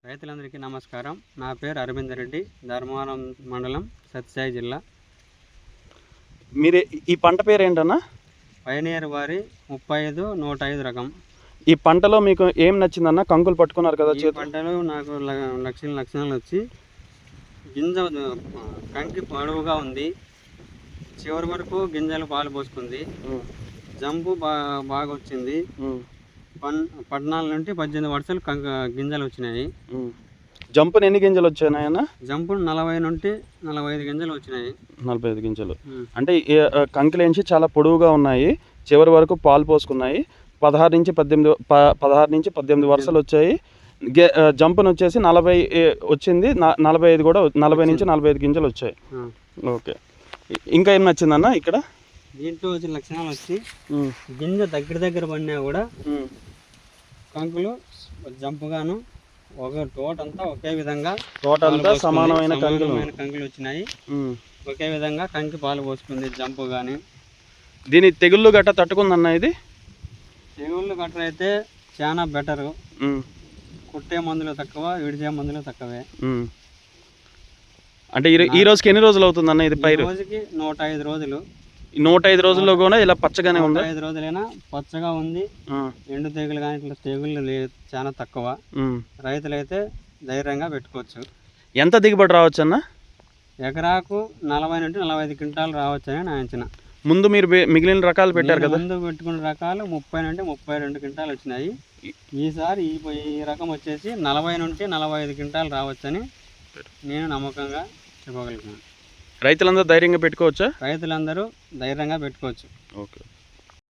రైతులందరికీ నమస్కారం. నా పేరు అరవింద్ రెడ్డి, ధర్మవరం మండలం, సత్యసాయి జిల్లా. మీరు ఈ పంట పేరు ఏంటన్నా? పయనీర్ వారి 35-105 రకం. ఈ పంటలో మీకు ఏం నచ్చిందన్న? కంకులు పట్టుకున్నారు కదా, ఈ పంటలో నాకు లక్షణాలు వచ్చి గింజ కంకి పొడవుగా ఉంది, చివరి వరకు గింజలు పాలు పోసుకుంది, జంపు బాగా వచ్చింది. 14 నుండి 18 వరుసలు గింజలు వచ్చినాయి. జంపుని ఎన్ని గింజలు వచ్చాయన్న? జంపు 40 నుండి 45 గింజలు వచ్చినాయి. 45 గింజలు అంటే కంకిలేంచి చాలా పొడవుగా ఉన్నాయి, చివరి వరకు పాలు పోసుకున్నాయి. 16 నుంచి 18 వరుసలు వచ్చాయి. జంపును వచ్చేసి 40 వచ్చింది, 45 కూడా 40 నుంచి 45 గింజలు వచ్చాయి. ఓకే, ఇంకా ఏం నచ్చిందన్న ఇక్కడ? దీంట్లో వచ్చిన లక్షణాలు వచ్చి గింజ దగ్గర పడినా కూడా కంకులు జంపుగాను తోటంతా ఒకే విధంగా సమానమైన కంకులు వచ్చినాయి. ఒకే విధంగా కంకి పాలు పోసుకుంది జంపు కానీ. దీని తెగుళ్ళు గట్ట తట్టుకుందన్న? ఇది తెగుళ్ళు గట్ట అయితే చాలా బెటరు. కుట్టే మందులు తక్కువ, విడిచే మందులు తక్కువే. అంటే ఈ రోజుకి ఎన్ని రోజులు అవుతుందన్న ఇది పైరు? రోజుకి 105 రోజులు. 105 రోజుల్లో కూడా ఇలా పచ్చగానే ఉంది? 105 రోజులైనా పచ్చగా ఉంది. ఎండు తెగులు కానీ ఇట్లా తెగుళ్ళు చాలా తక్కువ. రైతులైతే ధైర్యంగా పెట్టుకోవచ్చు. ఎంత దిగుబడి రావచ్చు అన్న? ఎకరాకు 40 నుండి 45 క్వింటాలు రావచ్చని నా అంచనా. ముందు మీరు మిగిలిన రకాలు పెట్టారు కదా? ముందు పెట్టుకున్న రకాలు 30 నుండి 32 క్వింటాలు వచ్చినాయి. ఈసారి ఈ రకం వచ్చేసి 40 నుండి 45 క్వింటాలు రావచ్చని నేను నమ్మకంగా చెప్పగలుగుతున్నాను. రైతులందరూ ధైర్యంగా పెట్టుకోవచ్చా? రైతులందరూ ధైర్యంగా పెట్టుకోవచ్చు. ఓకే.